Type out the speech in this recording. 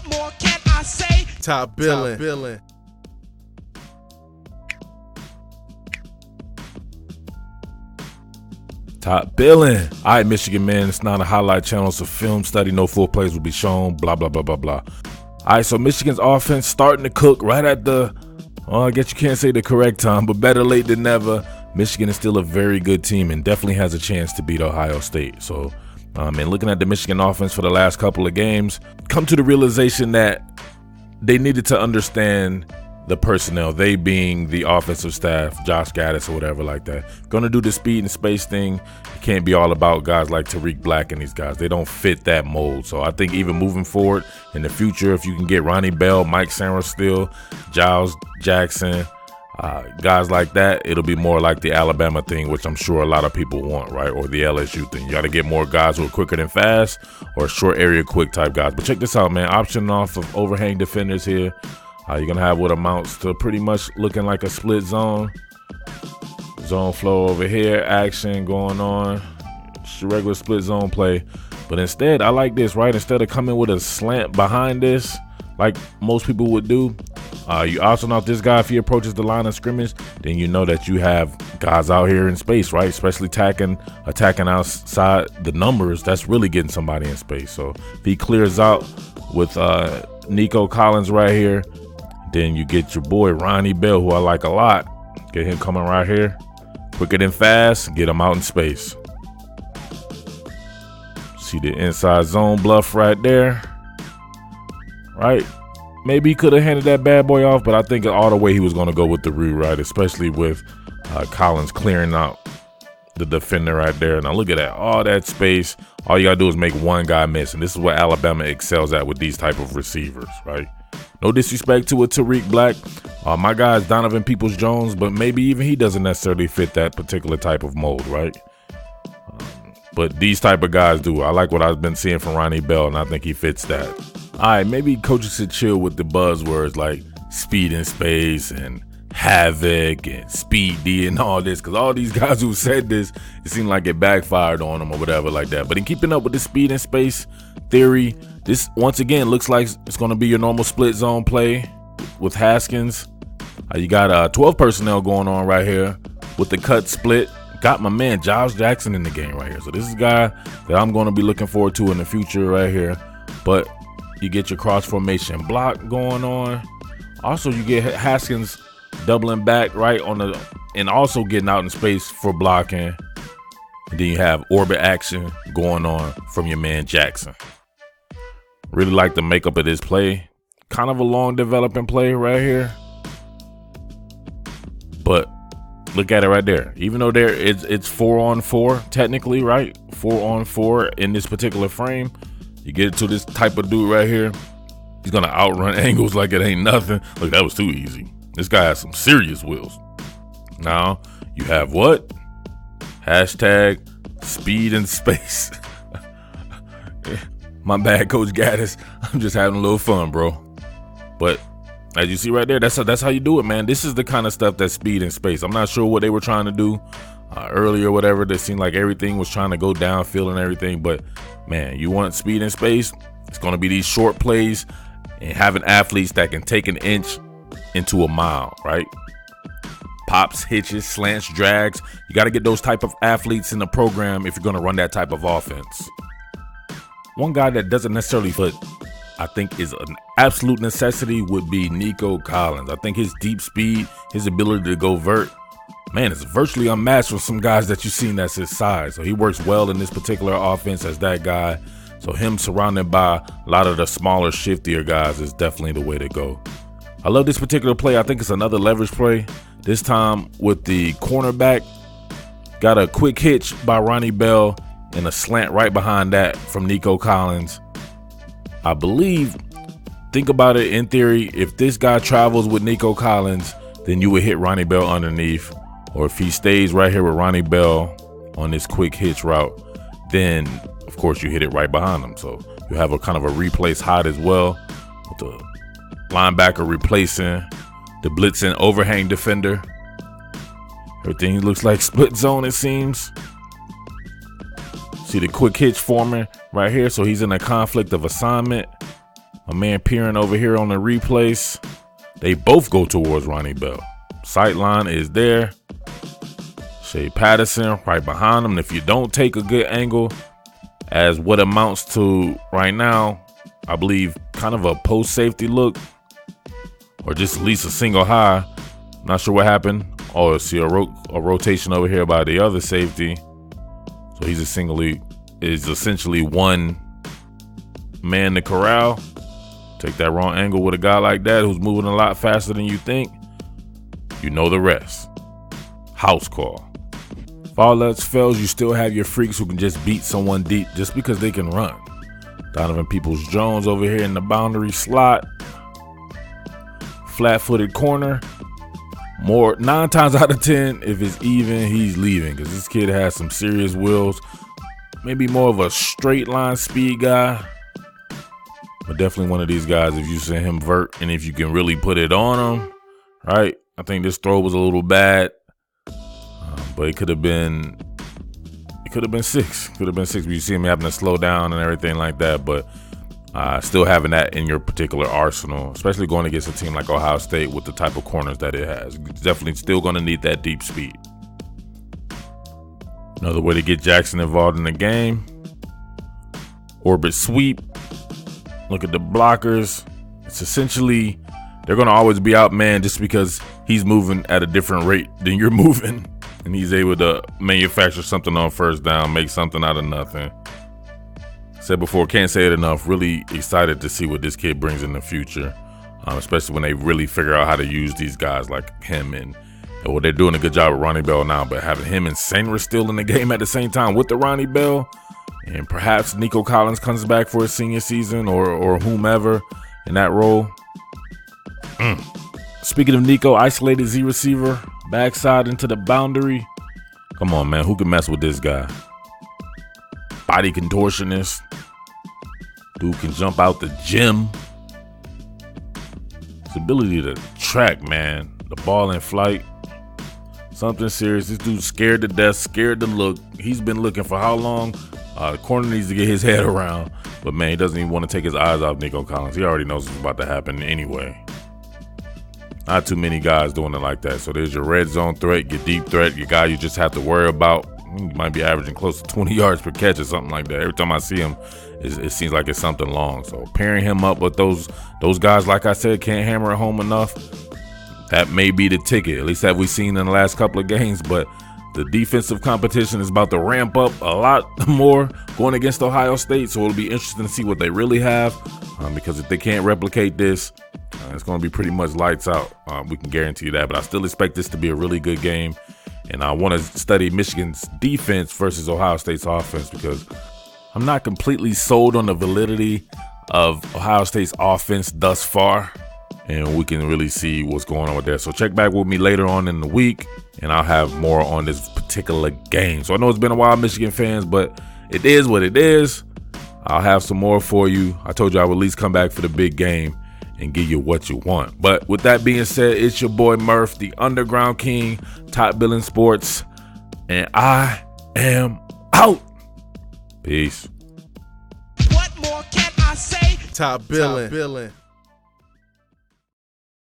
What more can I say? Top Billin. Top Billin. All right, Michigan man, it's not a highlight channel, it's a film study. No full plays will be shown, blah, blah, blah, blah, blah. All right, so Michigan's offense starting to cook right at the, well, I guess you can't say the correct time, but better late than never. Michigan is still a very good team and definitely has a chance to beat Ohio State. So, and looking at the Michigan offense for the last couple of games, come to the realization that they needed to understand the personnel, they being the offensive staff, Josh Gattis or whatever like that. Gonna do the speed and space thing. It can't be all about guys like Tariq Black and these guys. They don't fit that mold. So I think even moving forward in the future, if you can get Ronnie Bell, Mike Sainristil, Giles Jackson, guys like that, it'll be more like the Alabama thing, which I'm sure a lot of people want, right? Or the LSU thing. You got to get more guys who are quicker than fast or short area quick type guys. But check this out, man. Option off of overhang defenders here. You're going to have what amounts to pretty much looking like a split zone. Zone flow over here, action going on. Just a regular split zone play. But instead, I like this, right? Instead of coming with a slant behind this, like most people would do, you option off this guy if he approaches the line of scrimmage, then you know that you have guys out here in space, right? Especially attacking outside the numbers, that's really getting somebody in space. So if he clears out with Nico Collins right here, then you get your boy Ronnie Bell, who I like a lot. Get him coming right here. Quicker than fast, get him out in space. See the inside zone bluff right there. Right? Maybe he could have handed that bad boy off, but I think all the way he was going to go with the route, right? Especially with Collins clearing out the defender right there. Now look at that. All that space. All you got to do is make one guy miss. And this is what Alabama excels at with these type of receivers, right? No disrespect to a Tariq Black. My guy is Donovan Peoples-Jones, but maybe even he doesn't necessarily fit that particular type of mold, right? But these type of guys do. I like what I've been seeing from Ronnie Bell, and I think he fits that. All right, maybe coaches should chill with the buzzwords like speed in space and havoc and speed D and all this, because all these guys who said this, it seemed like it backfired on them or whatever like that. But in keeping up with the speed and space theory, this once again looks like it's going to be your normal split zone play with Haskins. You got 12 personnel going on right here with the cut split. Got my man Giles Jackson in the game right here. So this is a guy that I'm going to be looking forward to in the future right here. But you get your cross formation block going on. Also, you get Haskins doubling back right on the, and also getting out in space for blocking. And then you have orbit action going on from your man Jackson. Really like the makeup of this play. Kind of a long developing play right here. But look at it right there. Even though it's 4-on-4 technically, right? 4-on-4 in this particular frame. You get to this type of dude right here. He's going to outrun angles like it ain't nothing. Look, that was too easy. This guy has some serious wheels. Now, you have what? Hashtag speed and space. My bad, Coach Gattis. I'm just having a little fun, bro. But as you see right there, that's how you do it, man. This is the kind of stuff that's speed and space. I'm not sure what they were trying to do earlier or whatever. That seemed like everything was trying to go downfield and everything. But, man, you want speed and space, it's going to be these short plays and having athletes that can take an inch into a mile, right? Pops, hitches, slants, drags. You got to get those type of athletes in the program if you're going to run that type of offense. One guy that doesn't necessarily fit, I think is an absolute necessity, would be Nico Collins. I think his deep speed, his ability to go vert, man, it's virtually unmatched from some guys that you've seen that's his size. So he works well in this particular offense as that guy. So him surrounded by a lot of the smaller, shiftier guys is definitely the way to go. I love this particular play. I think it's another leverage play. This time with the cornerback. Got a quick hitch by Ronnie Bell and a slant right behind that from Nico Collins. I believe, think about it in theory, if this guy travels with Nico Collins, then you would hit Ronnie Bell underneath. Or if he stays right here with Ronnie Bell on this quick hitch route, then of course you hit it right behind him. So you have a kind of a replace hot as well, with the linebacker replacing the blitzing overhang defender. Everything looks like split zone, it seems. See the quick hitch forming right here. So he's in a conflict of assignment. My man peering over here on the replays. They both go towards Ronnie Bell. Sightline is there. Shea Patterson right behind him. And if you don't take a good angle, as what amounts to right now, I believe kind of a post safety look, or just at least a single high. Not sure what happened. Oh, see a rotation over here by the other safety. So he's essentially one man to corral. Take that wrong angle with a guy like that who's moving a lot faster than you think. You know the rest. House call. If all else fails, you still have your freaks who can just beat someone deep just because they can run. Donovan Peoples-Jones over here in the boundary slot. Flat-footed corner. 9 times out of 10, if it's even, he's leaving because this kid has some serious wheels. Maybe more of a straight line speed guy. But definitely one of these guys, if you send him vert and if you can really put it on him, right? I think this throw was a little bad, but it could have been 6. Could have been 6. But you see him having to slow down and everything like that. But still having that in your particular arsenal, especially going against a team like Ohio State with the type of corners that it has. It's definitely still going to need that deep speed. Another way to get Jackson involved in the game. Orbit sweep. Look at the blockers. It's essentially, they're going to always be outmanned just because he's moving at a different rate than you're moving. And he's able to manufacture something on first down, make something out of nothing. Said before, can't say it enough. Really excited to see what this kid brings in the future, especially when they really figure out how to use these guys like him. And well, they're doing a good job with Ronnie Bell now, but having him and Sanger still in the game at the same time with the Ronnie Bell, and perhaps Nico Collins comes back for his senior season or whomever in that role. Speaking of Nico, isolated Z receiver, backside into the boundary. Come on, man. Who can mess with this guy? Body contortionist. Dude can jump out the gym. His ability to track, man. The ball in flight. Something serious. This dude's scared to death, scared to look. He's been looking for how long? The corner needs to get his head around. But, man, he doesn't even want to take his eyes off Nico Collins. He already knows what's about to happen anyway. Not too many guys doing it like that. So there's your red zone threat, your deep threat, your guy you just have to worry about. He might be averaging close to 20 yards per catch or something like that. Every time I see him, it seems like it's something long. So pairing him up with those guys, like I said, can't hammer it home enough. That may be the ticket. At least that we've seen in the last couple of games. But the defensive competition is about to ramp up a lot more going against Ohio State. So it'll be interesting to see what they really have. Because if they can't replicate this, it's going to be pretty much lights out. We can guarantee that. But I still expect this to be a really good game. And I want to study Michigan's defense versus Ohio State's offense because I'm not completely sold on the validity of Ohio State's offense thus far. And we can really see what's going on with that. So check back with me later on in the week, and I'll have more on this particular game. So I know it's been a while, Michigan fans, but it is what it is. I'll have some more for you. I told you I would at least come back for the big game and give you what you want. But with that being said, it's your boy Murf, the Underground King, Top Billin Sports, and I am out. Peace. What more can I say? Top Billin.